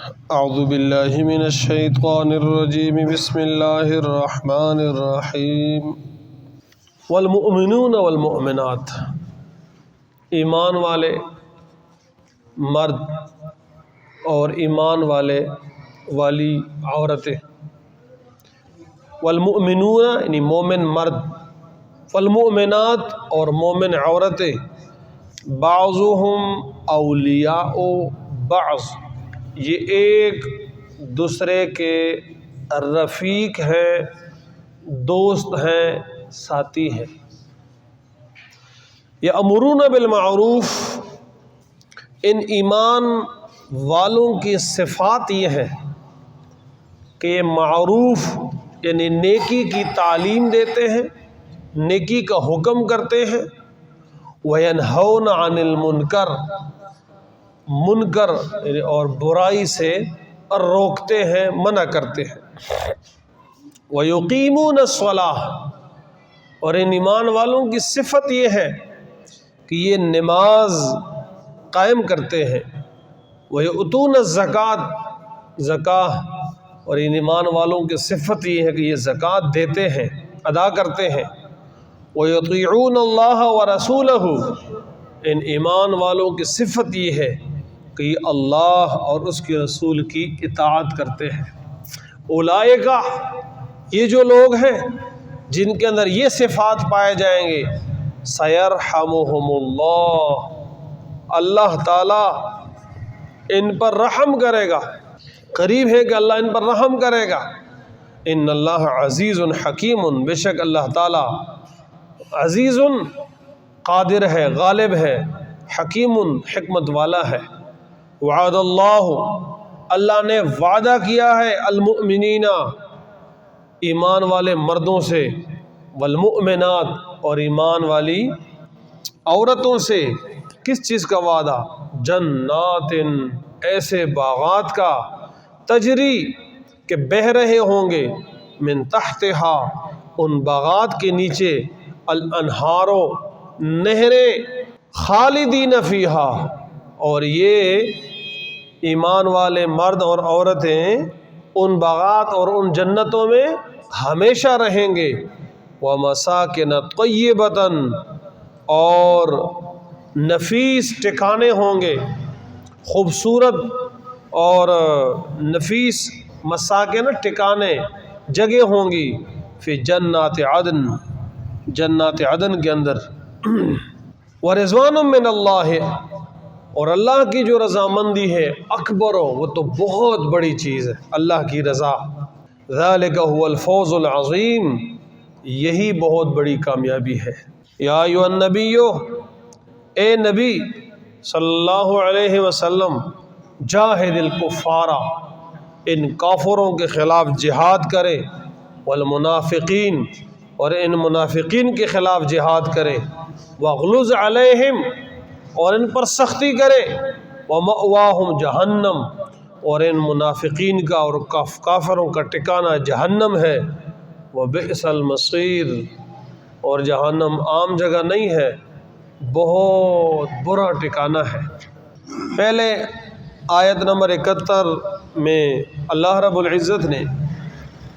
اعوذ باللہ من الشیطان الرجیم بسم اللہ الرحمن الرحیم والمؤمنون والمؤمنات، ایمان والے مرد اور ایمان والی عورتیں، والمؤمنون یعنی مومن مرد، والمؤمنات اور مومن عورتیں، بعضهم اولیاء بعض، یہ ایک دوسرے کے رفیق ہیں، دوست ہیں، ساتھی ہیں۔ یأمرون بالمعروف، ان ایمان والوں کی صفات یہ ہے کہ یہ معروف یعنی نیکی کی تعلیم دیتے ہیں، نیکی کا حکم کرتے ہیں، وَيَنْهَوْنَ عَنِ الْمُنْكَرِ، منکر اور برائی سے روکتے ہیں، منع کرتے ہیں، وَيُقِيمُونَ الصَّلَاةَ، اور ان ایمان والوں کی صفت یہ ہے کہ یہ نماز قائم کرتے ہیں، وَيُؤْتُونَ الزَّكَاةَ، زکوٰۃ، اور ان ایمان والوں کی صفت یہ ہے کہ یہ زکوٰۃ دیتے ہیں، ادا کرتے ہیں، وَيُطِيعُونَ اللَّهَ وَرَسُولَهُ، ان ایمان والوں کی صفت یہ ہے کہ یہ اللہ اور اس کے رسول کی اطاعت کرتے ہیں۔ اولئک، یہ جو لوگ ہیں جن کے اندر یہ صفات پائے جائیں گے، سیرحمہم اللہ، اللہ تعالی ان پر رحم کرے گا، قریب ہے کہ اللہ ان پر رحم کرے گا۔ ان اللہ عزیز حکیم، بے شک اللہ تعالی عزیز قادر ہے، غالب ہے، حکیم حکمت والا ہے۔ وعد اللہ نے وعدہ کیا ہے المؤمنین، ایمان والے مردوں سے، والمؤمنات، اور ایمان والی عورتوں سے۔ کس چیز کا وعدہ؟ جنات، ایسے باغات کا، تجری کہ بہہ رہے ہوں گے، من تحتہا، ان باغات کے نیچے، الانہار، نہریں، خالدین فیہا، اور یہ ایمان والے مرد اور عورتیں ان باغات اور ان جنتوں میں ہمیشہ رہیں گے، وَمَسَاكِنَ طَيِّبَةً، اور نفیس ٹھکانے ہوں گے، خوبصورت اور نفیس مساکن ٹھکانے، جگہ ہوں گی، فی جنات عدن، جنات عدن کے اندر، وَرِضْوَانٌ مِّنَ اللَّهِ، اور اللہ کی جو رضامندی ہے، اکبر، وہ تو بہت بڑی چیز ہے، اللہ کی رضا، ذَلِكَ هُوَ الْفَوْزُ الْعَظِيمُ، یہی بہت بڑی کامیابی ہے۔ یا ایھا النبی، اے نبی صلی اللہ علیہ وسلم، جاہد الکفار، ان کافروں کے خلاف جہاد کرے، والمنافقین، اور ان منافقین کے خلاف جہاد کرے، واغلظ علیہم، اور ان پر سختی کرے، ومأواہم جہنم، اور ان منافقین کا اور کافروں کا ٹھکانہ جہنم ہے، وبئس المصیر، اور جہنم عام جگہ نہیں ہے، بہت برا ٹھکانہ ہے۔ پہلے آیت نمبر 71 میں اللہ رب العزت نے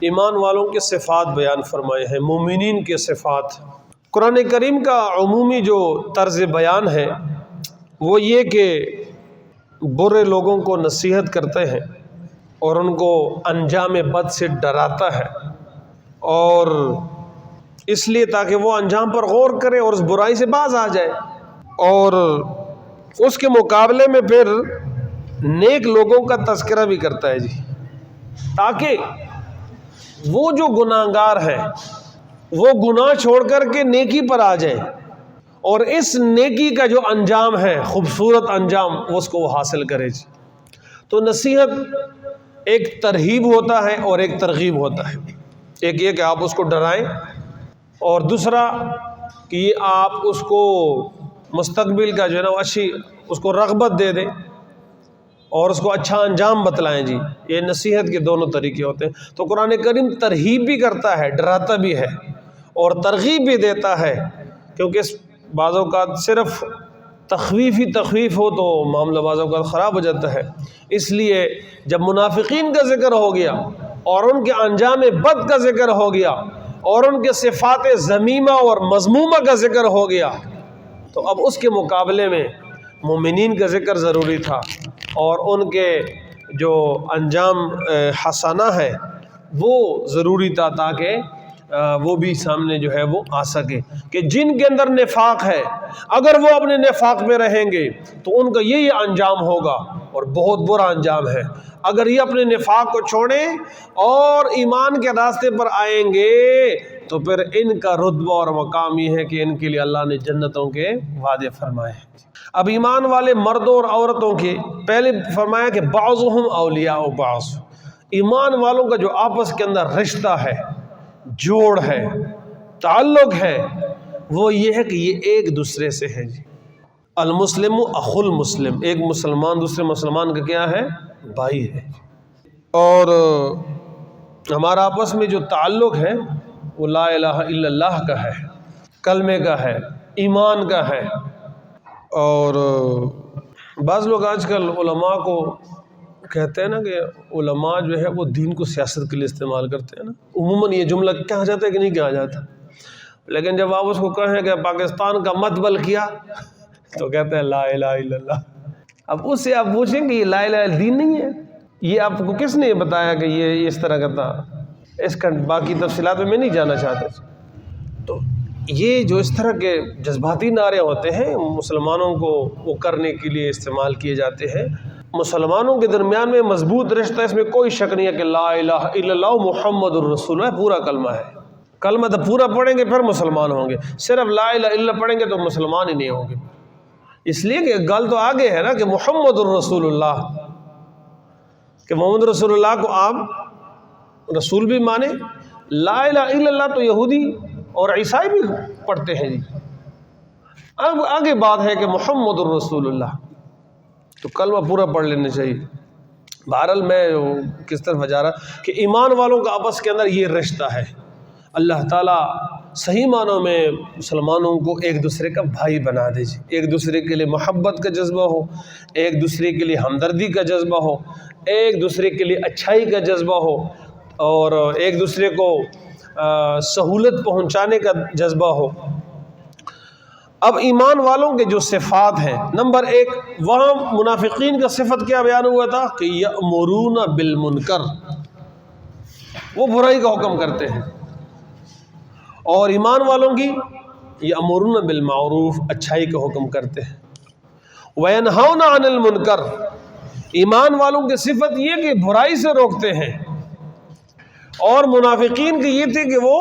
ایمان والوں کے صفات بیان فرمائے ہیں، مومنین کے صفات۔ قرآن کریم کا عمومی جو طرز بیان ہے وہ یہ کہ برے لوگوں کو نصیحت کرتے ہیں اور ان کو انجام بد سے ڈراتا ہے، اور اس لیے تاکہ وہ انجام پر غور کرے اور اس برائی سے باز آ جائے، اور اس کے مقابلے میں پھر نیک لوگوں کا تذکرہ بھی کرتا ہے جی، تاکہ وہ جو گناہ گار ہیں وہ گناہ چھوڑ کر کے نیکی پر آ جائیں، اور اس نیکی کا جو انجام ہے، خوبصورت انجام، اس کو وہ حاصل کرے جی۔ تو نصیحت ایک ترہیب ہوتا ہے اور ایک ترغیب ہوتا ہے، ایک یہ کہ آپ اس کو ڈرائیں، اور دوسرا کہ آپ اس کو مستقبل کا جو ہے نا اچھی اس کو رغبت دے دیں اور اس کو اچھا انجام بتلائیں جی۔ یہ نصیحت کے دونوں طریقے ہوتے ہیں۔ تو قرآن کریم ترہیب بھی کرتا ہے، ڈراتا بھی ہے، اور ترغیب بھی دیتا ہے، کیونکہ بعض اوقات صرف تخویف ہو تو معاملہ بعض اوقات خراب ہو جاتا ہے۔ اس لیے جب منافقین کا ذکر ہو گیا اور ان کے انجام بد کا ذکر ہو گیا اور ان کے صفات ذمیمہ اور مذمومہ کا ذکر ہو گیا تو اب اس کے مقابلے میں مومنین کا ذکر ضروری تھا اور ان کے جو انجام حسنہ ہے وہ ضروری تھا، تاکہ وہ بھی سامنے جو ہے وہ آ سکے کہ جن کے اندر نفاق ہے اگر وہ اپنے نفاق میں رہیں گے تو ان کا یہی انجام ہوگا اور بہت برا انجام ہے۔ اگر یہ اپنے نفاق کو چھوڑیں اور ایمان کے راستے پر آئیں گے تو پھر ان کا رتبہ اور مقام یہ ہے کہ ان کے لیے اللہ نے جنتوں کے وعدے فرمائے ہیں۔ اب ایمان والے مردوں اور عورتوں کے پہلے فرمایا کہ بعضهم اولیاء بعض، ایمان والوں کا جو آپس کے اندر رشتہ ہے، جوڑ ہے، تعلق ہے، وہ یہ ہے کہ یہ ایک دوسرے سے ہے جی۔ المسلم اخو المسلم، ایک مسلمان دوسرے مسلمان کا کیا ہے؟ بھائی ہے۔ اور ہمارا آپس میں جو تعلق ہے وہ لا الہ الا اللہ کا ہے، کلمے کا ہے، ایمان کا ہے۔ اور بعض لوگ آج کل علماء کو کہتے ہیں نا کہ علماء جو ہے وہ دین کو سیاست کے لیے استعمال کرتے ہیں نا، عموماً یہ جملہ کہا جاتا ہے کہ نہیں کہا جاتا، لیکن جب آپ اس کو کہیں کہ پاکستان کا متبل کیا تو کہتے ہیں لا الہ الا اللہ۔ اب اس سے آپ پوچھیں کہ یہ لا الہ الا دین نہیں ہے، یہ آپ کو کس نے بتایا کہ یہ اس طرح کا تھا؟ اس کا باقی تفصیلات میں نہیں جانا چاہتا۔ تو یہ جو اس طرح کے جذباتی نعرے ہوتے ہیں مسلمانوں کو وہ کرنے کے لیے استعمال کیے جاتے ہیں۔ مسلمانوں کے درمیان میں مضبوط رشتہ، اس میں کوئی شک نہیں ہے کہ لا الہ الا اللہ محمد الرسول اللہ پورا کلمہ ہے۔ کلمہ تو پورا پڑھیں گے پھر مسلمان ہوں گے، صرف لا الہ الا اللہ پڑھیں گے تو مسلمان ہی نہیں ہوں گے۔ اس لیے کہ گل تو آگے ہے نا کہ محمد الرسول اللہ، کہ محمد رسول اللہ کو آپ رسول بھی مانے۔ لا الہ الا اللہ تو یہودی اور عیسائی بھی پڑھتے ہیں جی۔ اب آگے بات ہے کہ محمد الرسول اللہ، تو کلمہ پورا پڑھ لینا چاہیے۔ بہرحال میں کس طرف جا رہا کہ ایمان والوں کا آپس کے اندر یہ رشتہ ہے۔ اللہ تعالیٰ صحیح معنوں میں مسلمانوں کو ایک دوسرے کا بھائی بنا دے جی، ایک دوسرے کے لیے محبت کا جذبہ ہو، ایک دوسرے کے لیے ہمدردی کا جذبہ ہو، ایک دوسرے کے لیے اچھائی کا جذبہ ہو، اور ایک دوسرے کو سہولت پہنچانے کا جذبہ ہو۔ اب ایمان والوں کے جو صفات ہیں، نمبر ایک، وہاں منافقین کا صفت کیا بیان ہوا تھا کہ یأمرون بالمنکر، وہ برائی کا حکم کرتے ہیں، اور ایمان والوں کی یأمرون بالمعروف، اچھائی کا حکم کرتے ہیں۔ وینہون عن المنکر، ایمان والوں کی صفت یہ کہ برائی سے روکتے ہیں، اور منافقین کی یہ تھی کہ وہ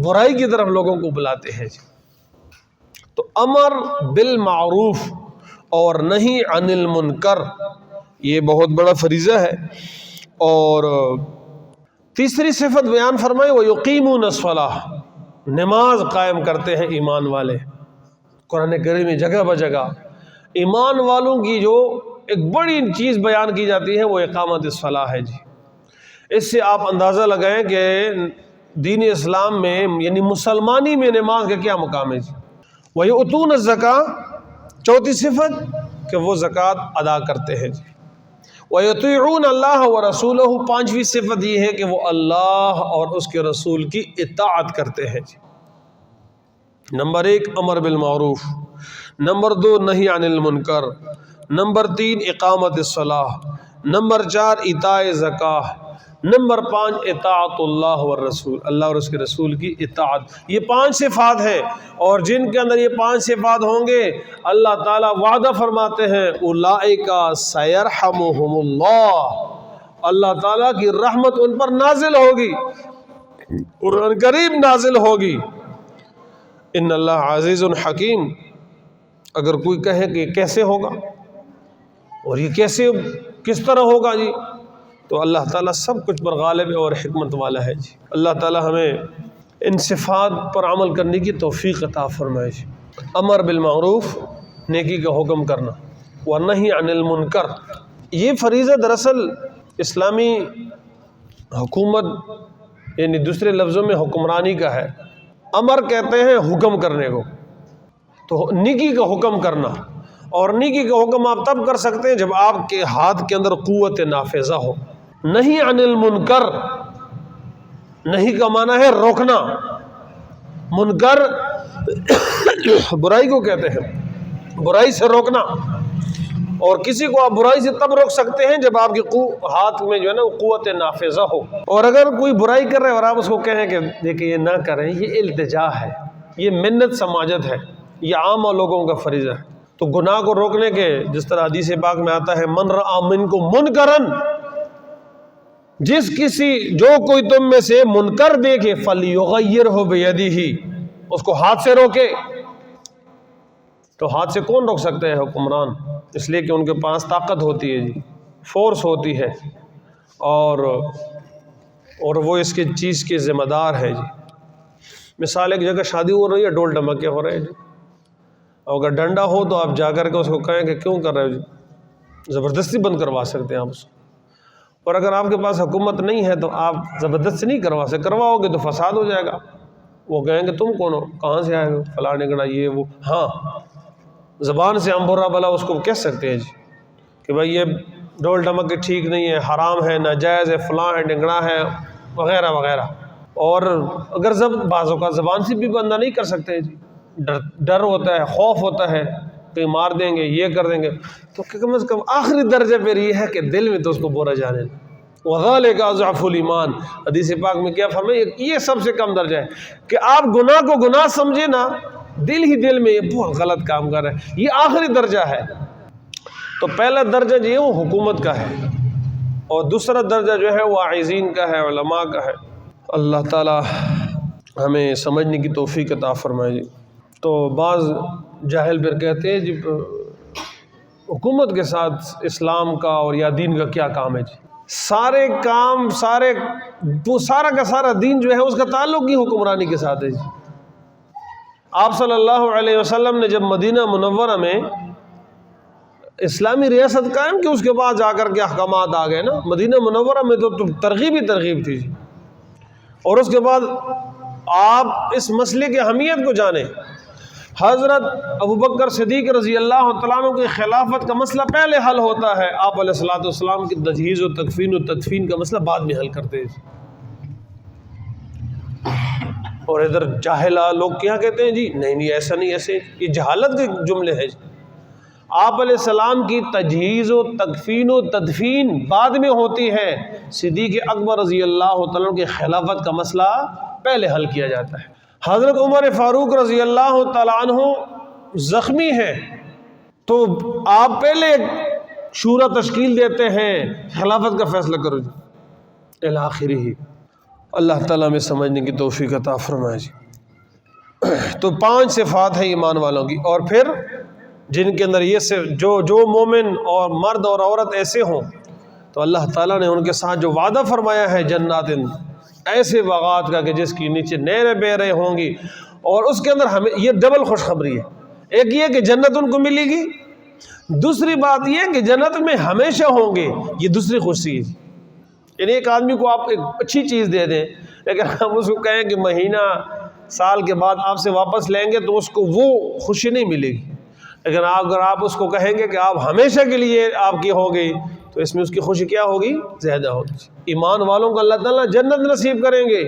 برائی کی طرف لوگوں کو بلاتے ہیں۔ تو امر بالمعروف اور نہی عن المنکر یہ بہت بڑا فریضہ ہے۔ اور تیسری صفت بیان فرمائی وَيُقِيمُونَ الصَّلَاةَ، نماز قائم کرتے ہیں ایمان والے۔ قرآن کریم میں جگہ بجگہ ایمان والوں کی جو ایک بڑی چیز بیان کی جاتی ہے وہ اقامت الصلاۃ ہے جی۔ اس سے آپ اندازہ لگائیں کہ دین اسلام میں یعنی مسلمانی میں نماز کا کیا مقام ہے جی۔ وَيُؤْتُونَ الزَّكَاةَ، چوتھی صفت کہ وہ زکوٰۃ ادا کرتے ہیں جی۔ وَيُطِيعُونَ اللَّهَ وَرَسُولَهُ، پانچویں صفت یہ ہے کہ وہ اللہ اور اس کے رسول کی اطاعت کرتے ہیں جی۔ نمبر ایک امر بالمعروف، نمبر دو نہی عن المنکر، نمبر تین اقامت الصلاۃ، نمبر چار ایتاء زکوٰۃ، نمبر پانچ اطاعت اللہ والرسول، اللہ اور اس کے رسول کی اطاعت۔ یہ پانچ صفات ہیں، اور جن کے اندر یہ پانچ صفات ہوں گے اللہ تعالیٰ وعدہ فرماتے ہیں اولئک سیرحمہم اللہ، اللہ تعالیٰ کی رحمت ان پر نازل ہوگی، قرآن کریم نازل ہوگی۔ ان اللہ عزیز حکیم، اگر کوئی کہے کہ کیسے ہوگا اور یہ کیسے کس طرح ہوگا جی، تو اللہ تعالیٰ سب کچھ پر غالب ہے اور حکمت والا ہے جی۔ اللہ تعالیٰ ہمیں ان صفات پر عمل کرنے کی توفیق عطا فرمائے جی۔ امر بالمعروف، نیکی کا حکم کرنا، ونہی عن المنکر، یہ فریضہ دراصل اسلامی حکومت یعنی دوسرے لفظوں میں حکمرانی کا ہے۔ امر کہتے ہیں حکم کرنے کو، تو نیکی کا حکم کرنا اور نیکی کا حکم آپ تب کر سکتے ہیں جب آپ کے ہاتھ کے اندر قوت نافذہ ہو۔ نہیں عن المنکر، نہیں کا معنی ہے روکنا، منکر برائی کو کہتے ہیں، برائی سے روکنا۔ اور کسی کو آپ برائی سے تب روک سکتے ہیں جب آپ کے ہاتھ میں جو ہے نا قوت نافذہ ہو۔ اور اگر کوئی برائی کر رہے اور آپ اس کو کہیں کہ دیکھیں یہ نہ کریں، یہ التجا ہے، یہ منت سماجت ہے، یہ عام لوگوں کا فریضہ ہے۔ تو گناہ کو روکنے کے جس طرح حدیث پاک میں آتا ہے من رأى منکم منکرن، جو کوئی تم میں سے منکر دیکھے فلیغیرہ بیدہ، اس کو ہاتھ سے روکے۔ تو ہاتھ سے کون روک سکتے ہیں؟ حکمران، اس لیے کہ ان کے پاس طاقت ہوتی ہے جی، فورس ہوتی ہے، اور وہ اس کے چیز کے ذمہ دار ہے جی۔ مثال ایک جگہ شادی ہو رہی ہے، ڈول ڈمکے ہو رہے ہیں جی، اور اگر ڈنڈا ہو تو آپ جا کر کے اس کو کہیں کہ کیوں کر رہے ہو جی، زبردستی بند کروا سکتے ہیں آپ اس کو۔ اور اگر آپ کے پاس حکومت نہیں ہے تو آپ زبردستی نہیں کروا سکتے، کرواؤ گے تو فساد ہو جائے گا۔ وہ کہیں گے تم کون ہو، کہاں سے آئے ہو، فلاں نگڑا یہ وہ۔ ہاں، زبان سے ہم برا بلا اس کو کہہ سکتے ہیں جی کہ بھائی یہ ڈول ڈمک ٹھیک نہیں ہے، حرام ہے، ناجائز ہے، فلاں ہے، ڈنگڑا ہے، وغیرہ وغیرہ۔ اور اگر بعضوں کا زبان سے بھی بندہ نہیں کر سکتے جی، ڈر ہوتا ہے، خوف ہوتا ہے کہ مار دیں گے، یہ کر دیں گے، تو کم از کم آخری درجے پر یہ ہے کہ دل میں تو اس کو برا جانے دیں۔ وَذَلِكَ أَضْعَفُ الْإِيمَانِ، حدیث پاک میں کیا فرمائے، یہ سب سے کم درجہ ہے کہ آپ گناہ کو گناہ سمجھے نا، دل ہی دل میں یہ بہت غلط کام کر رہے ہیں، یہ آخری درجہ ہے۔ تو پہلا درجہ جو ہے وہ حکومت کا ہے، اور دوسرا درجہ جو ہے وہ واعظین کا ہے، علماء کا ہے۔ اللہ تعالی ہمیں سمجھنے کی توفیق عطا فرمائے جی۔ تو بعض جاہل پھر کہتے ہیں جی حکومت کے ساتھ اسلام کا اور یا دین کا کیا کام ہے جی؟ سارے کام، سارا کا سارا دین جو ہے اس کا تعلق ہی حکمرانی کے ساتھ ہے جی۔ آپ صلی اللہ علیہ وسلم نے جب مدینہ منورہ میں اسلامی ریاست قائم کی، اس کے بعد جا کر کے احکامات آ گئے نا۔ مدینہ منورہ میں تو ترغیب ہی ترغیب تھی جی۔ اور اس کے بعد آپ اس مسئلے کی اہمیت کو جانیں، حضرت ابوبکر صدیق رضی اللہ تعالیٰ عنہ کی خلافت کا مسئلہ پہلے حل ہوتا ہے، آپ علیہ الصلوۃ والسلام کی تجہیز و تکفین و تدفین کا مسئلہ بعد میں حل کرتے ہیں۔ اور ادھر جاہل لوگ کیا کہتے ہیں جی نہیں ایسا نہیں، ایسے، یہ جہالت کے جملے ہیں جی۔ آپ علیہ السلام کی تجہیز و تکفین و تدفین بعد میں ہوتی ہے، صدیق اکبر رضی اللہ تعالیٰ عنہ کی خلافت کا مسئلہ پہلے حل کیا جاتا ہے۔ حضرت عمر فاروق رضی اللہ تعالیٰ عنہ زخمی ہیں تو آپ پہلے شورا تشکیل دیتے ہیں، خلافت کا فیصلہ کرو جی، الی آخرہ ہی۔ اللہ تعالیٰ میں سمجھنے کی توفیق عطا فرمائے جی۔ تو 5 صفات ہیں ایمان والوں کی، اور پھر جن کے اندر یہ سے جو مومن اور مرد اور عورت ایسے ہوں تو اللہ تعالیٰ نے ان کے ساتھ جو وعدہ فرمایا ہے جنات، ایسے باغات کا کہ جس کی نیچے نہریں بہہ رہے ہوں گی، اور اس کے اندر ہمیں یہ ڈبل خوشخبری ہے۔ ایک یہ کہ جنت ان کو ملے گی، دوسری بات یہ کہ جنت میں ہمیشہ ہوں گے، یہ دوسری خوشی ہے۔ یعنی ایک آدمی کو آپ ایک اچھی چیز دے دیں لیکن ہم اس کو کہیں کہ مہینہ سال کے بعد آپ سے واپس لیں گے تو اس کو وہ خوشی نہیں ملے گی، لیکن اگر آپ اس کو کہیں گے کہ آپ ہمیشہ کے لیے آپ کی ہوگی تو اس میں اس کی خوشی کیا ہوگی؟ زیادہ ہوگی۔ ایمان والوں کو اللہ تعالیٰ جنت نصیب کریں گے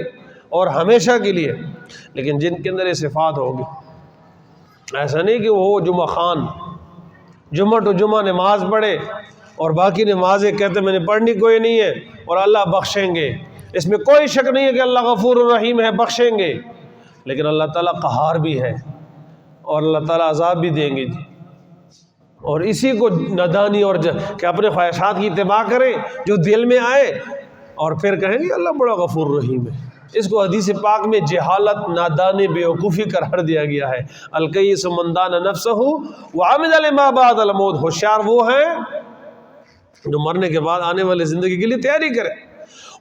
اور ہمیشہ کے لیے، لیکن جن کے اندر یہ صفات ہوگی۔ ایسا نہیں کہ وہ جمعہ خان جمعہ تو جمعہ نماز پڑھے اور باقی نمازیں کہتے میں نے پڑھنی کوئی نہیں ہے اور اللہ بخشیں گے، اس میں کوئی شک نہیں ہے کہ اللہ غفور الرحیم ہے، بخشیں گے، لیکن اللہ تعالیٰ قہار بھی ہے اور اللہ تعالیٰ عذاب بھی دیں گے جی۔ اور اسی کو نادانی اور کہ اپنے خواہشات کی اتباع کریں جو دل میں آئے اور پھر کہیں گے اللہ بڑا غفور رحیم ہے۔ اس کو حدیث پاک میں جہالت، نادانی، بیوقوفی قرار دیا گیا ہے۔ الکیس من دان نفسہ وعمل لما بعد الموت، ہوشیار وہ ہے جو مرنے کے بعد آنے والی زندگی کے لیے تیاری کرے۔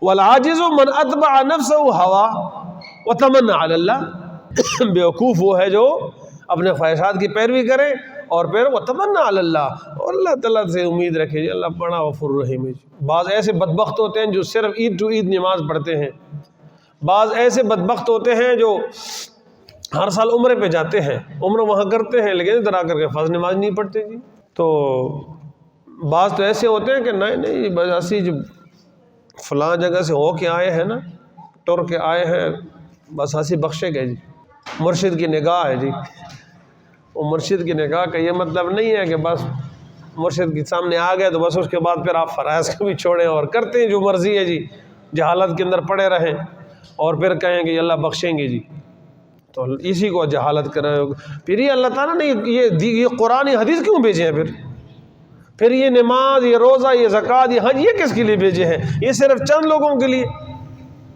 والعاجز من اتبع نفسہ ہوا وتمنى علی اللہ، بیوقوف وہ ہے جو اپنے خواہشات کی پیروی کرے اور پھر وتمنى علی اللہ، اور اللہ تعالیٰ سے امید رکھے جی اللہ بڑا غفور رحیم ہے۔ بعض ایسے بدبخت ہوتے ہیں جو صرف عید ٹو عید نماز پڑھتے ہیں، بعض ایسے بدبخت ہوتے ہیں جو ہر سال عمرے پہ جاتے ہیں، عمرہ وہاں کرتے ہیں لیکن ادھر آ کر کے فرض نماز نہیں پڑھتے جی۔ تو بعض تو ایسے ہوتے ہیں کہ نہیں بس ایسی جو فلاں جگہ سے ہو کے آئے ہیں نا، ٹر کے آئے ہیں، بس ہنسی بخشے گئے جی، مرشد کی نگاہ ہے جی۔ وہ مرشد کی نگاہ کا یہ مطلب نہیں ہے کہ بس مرشد کے سامنے آ گئے تو بس اس کے بعد پھر آپ فرائض کو بھی چھوڑیں اور کرتے ہیں جو مرضی ہے جی، جہالت کے اندر پڑے رہیں اور پھر کہیں گے اللہ بخشیں گے جی، تو اسی کو جہالت کر رہے ہو۔ پھر یہ اللہ تعالیٰ نے یہ قرآن حدیث کیوں بھیجے ہیں؟ پھر یہ نماز، یہ روزہ، یہ زکوٰۃ، یہ حج، یہ کس کے لیے بھیجے ہیں؟ یہ صرف چند لوگوں کے لیے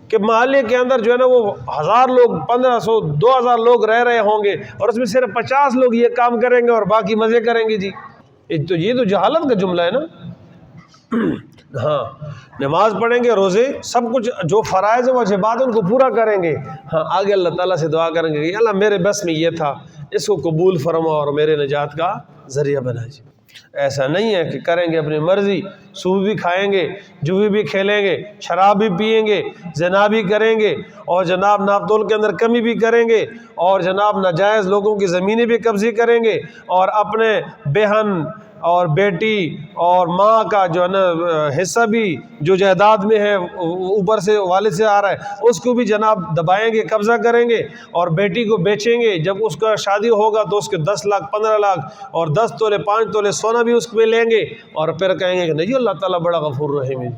کہ محلے کے اندر جو ہے نا وہ 1000 لوگ، 1500، 2000 لوگ رہ رہے ہوں گے اور اس میں صرف 50 لوگ یہ کام کریں گے اور باقی مزے کریں گے جی۔ یہ تو جہالت کا جملہ ہے نا۔ ہاں، نماز پڑھیں گے، روزے، سب کچھ جو فرائض و واجبات ان کو پورا کریں گے، ہاں آگے اللہ تعالیٰ سے دعا کریں گے کہ اللہ میرے بس میں یہ تھا، اس کو قبول فرما اور میرے نجات کا ذریعہ بنا جی۔ ایسا نہیں ہے کہ کریں گے اپنی مرضی، سود بھی کھائیں گے، جوئی بھی کھیلیں گے، شراب بھی پئیں گے، زنا بھی کریں گے، اور جناب ناپ تول کے اندر کمی بھی کریں گے، اور جناب ناجائز لوگوں کی زمینیں بھی قبضے کریں گے، اور اپنے بہن اور بیٹی اور ماں کا جو ہے نا حصہ بھی جو جائیداد میں ہے اوپر سے والد سے آ رہا ہے اس کو بھی جناب دبائیں گے، قبضہ کریں گے، اور بیٹی کو بیچیں گے، جب اس کا شادی ہوگا تو اس کے 10 لاکھ 15 لاکھ اور 10 تولے 5 تولے سونا بھی اس میں لیں گے، اور پھر کہیں گے کہ نہیں اللہ تعالیٰ بڑا غفور رحیم ہے۔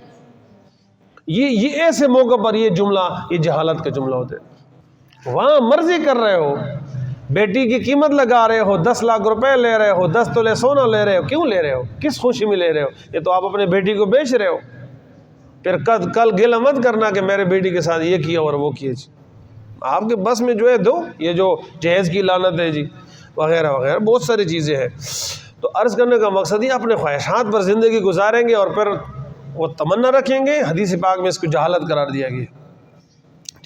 یہ ایسے موقع پر یہ جملہ، یہ جہالت کا جملہ ہوتا ہے۔ وہاں مرضی کر رہے ہو، بیٹی کی قیمت لگا رہے ہو، 10 لاکھ روپے لے رہے ہو، 10 تولے سونا لے رہے ہو، کیوں لے رہے ہو؟ کس خوشی میں لے رہے ہو؟ یہ تو آپ اپنے بیٹی کو بیچ رہے ہو۔ پھر کل گلہ مت کرنا کہ میرے بیٹی کے ساتھ یہ کیا اور وہ کیا جی۔ آپ کے بس میں جو ہے دو، یہ جو جہیز کی لعنت ہے جی وغیرہ وغیرہ بہت ساری چیزیں ہیں۔ تو عرض کرنے کا مقصد یہ اپنے خواہشات پر زندگی گزاریں گے اور پھر وہ تمنا رکھیں گے، حدیث پاک میں اس کو جہالت قرار دیا گیا۔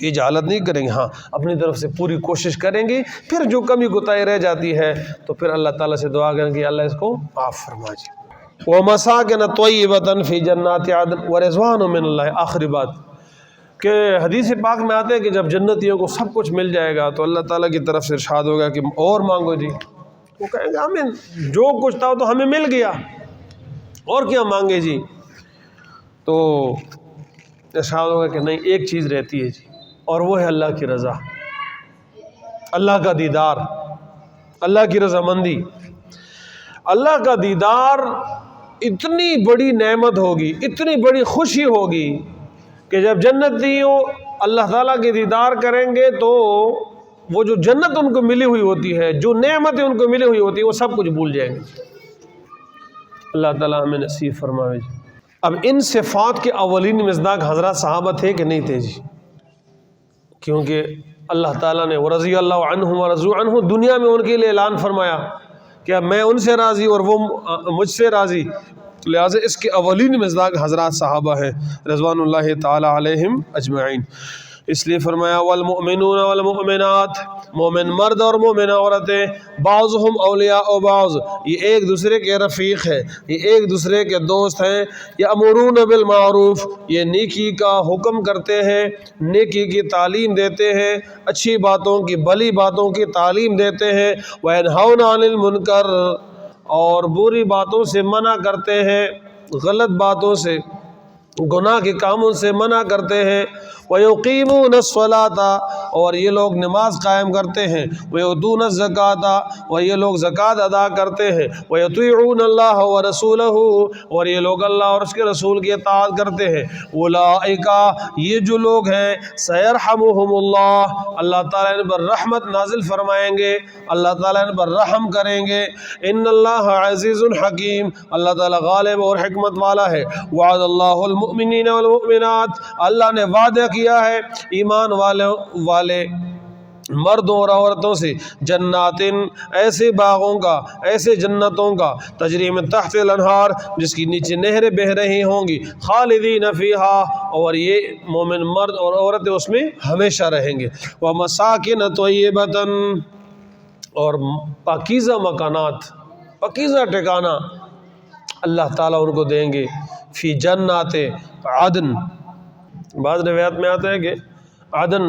یہ جہالت نہیں کریں گے، ہاں اپنی طرف سے پوری کوشش کریں گے، پھر جو کمی کوتاہی رہ جاتی ہے تو پھر اللہ تعالیٰ سے دعا کریں گے اللہ اس کو معاف فرما جائے۔ وَمَسَاكِنَ طَيِّبَةً فِي جَنَّاتِ عَدْنٍ وَرِضْوَانٌ مِّنَ اللَّهِ۔ آخری بات کہ حدیث پاک میں آتے ہیں کہ جب جنتیوں کو سب کچھ مل جائے گا تو اللہ تعالیٰ کی طرف سے ارشاد ہوگا کہ اور مانگو جی، وہ کہیں گے ہمیں جو کچھ تھا تو ہمیں مل گیا، اور کیا مانگے جی؟ تو ارشاد ہوگا کہ نہیں، ایک چیز رہتی ہے جی، اور وہ ہے اللہ کی رضا، اللہ کا دیدار، اللہ کی رضامندی۔ اللہ کا دیدار اتنی بڑی نعمت ہوگی، اتنی بڑی خوشی ہوگی کہ جب جنتیوں اللہ تعالیٰ کی دیدار کریں گے تو وہ جو جنت ان کو ملی ہوئی ہوتی ہے، جو نعمتیں ان کو ملی ہوئی ہوتی ہیں، وہ سب کچھ بھول جائیں گے۔ اللہ تعالیٰ ہمیں نصیب فرمائے جی۔ اب ان صفات کے اولین مصداق حضرات صحابہ تھے کہ نہیں تھے جی؟ کیونکہ اللہ تعالیٰ نے رضی اللہ عنہ ورضوا عنہ دنیا میں ان کے لیے اعلان فرمایا کہ میں ان سے راضی اور وہ مجھ سے راضی، لہٰذا اس کے اولین مصداق حضرات صحابہ ہیں رضوان اللہ تعالی علیہم اجمعین۔ اس لیے فرمایا والمؤمنون والمؤمنات، مومن مرد اور مومن عورتیں، بعضهم اولیاء بعض، یہ ایک دوسرے کے رفیق ہیں، یہ ایک دوسرے کے دوست ہیں۔ یأمرون بالمعروف، یہ نیکی کا حکم کرتے ہیں، نیکی کی تعلیم دیتے ہیں، اچھی باتوں کی، بھلی باتوں کی تعلیم دیتے ہیں۔ وینہون عن المنکر، اور بری باتوں سے منع کرتے ہیں، غلط باتوں سے، گناہ کے کاموں سے منع کرتے ہیں۔ وَيُقِيمُونَ الصَّلَاةَ، اور یہ لوگ نماز قائم کرتے ہیں۔ وَيُؤْتُونَ الزَّكَاةَ، اور یہ لوگ زکوٰۃ ادا کرتے ہیں۔ وَيُطِيعُونَ اللَّهَ وَرَسُولَهُ، اور یہ لوگ اللہ اور اس کے رسول کی اطاعت کرتے ہیں۔ أُولَٰئِكَ، یہ جو لوگ ہیں، سَيَرْحَمُهُمُ اللَّهُ، اللہ تعالیٰ ان پر رحمت نازل فرمائیں گے، اللہ تعالیٰ ان پر رحم کریں گے۔ إِنَّ اللَّهَ عَزِيزٌ حَكِيمٌ، اللہ تعالیٰ غالب اور حکمت والا ہے۔ وعد اللہ المؤمنین والمؤمنات، اللہ نے وعدہ کیا ہے ایمان والے مردوں اور عورتوں سے، جنات، ایسے باغوں کا، ایسے جنتوں کا، تجری من تحت الانہار، جس کی نیچے نہریں بہہ رہی ہوں گی، خالدین فیہا، اور یہ مومن مرد اور عورتیں اس میں ہمیشہ رہیں گے۔ ومساکن طیبۃ، اور پاکیزہ مکانات، پاکیزہ ٹھکانہ اللہ تعالیٰ ان کو دیں گے۔ فی جنات عدن، بعض روایات میں آتا ہے کہ عدن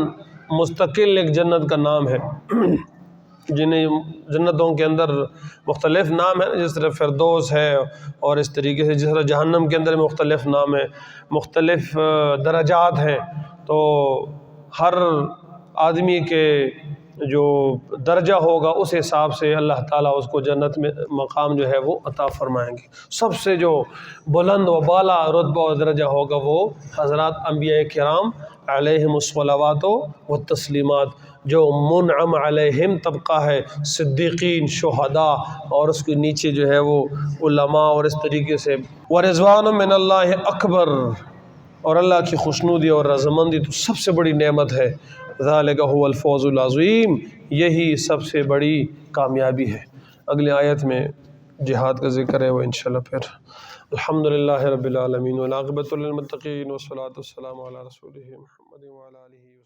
مستقل ایک جنت کا نام ہے، جنہیں جنتوں کے اندر مختلف نام ہیں، جس طرح فردوس ہے، اور اس طریقے سے جس طرح جہنم کے اندر مختلف نام ہیں، مختلف درجات ہیں، تو ہر آدمی کے جو درجہ ہوگا اس حساب سے اللہ تعالیٰ اس کو جنت میں مقام جو ہے وہ عطا فرمائیں گے۔ سب سے جو بلند و بالا رتبہ و درجہ ہوگا وہ حضرات انبیاء کرام علیہم الصلوات و تسلیمات، جو منعم علیہم طبقہ ہے، صدیقین، شہداء، اور اس کے نیچے جو ہے وہ علماء، اور اس طریقے سے ورضوان من اللہ اکبر، اور اللہ کی خوشنودی اور رضامندی تو سب سے بڑی نعمت ہے۔ ذالک هو الفوز العظیم، یہی سب سے بڑی کامیابی ہے۔ اگلی آیت میں جہاد کا ذکر ہے وہ انشاءاللہ پھر۔ الحمدللہ رب العالمین والعاقبۃ للمتقین والصلاۃ والسلام علی رسولہ محمد وعلی آلہ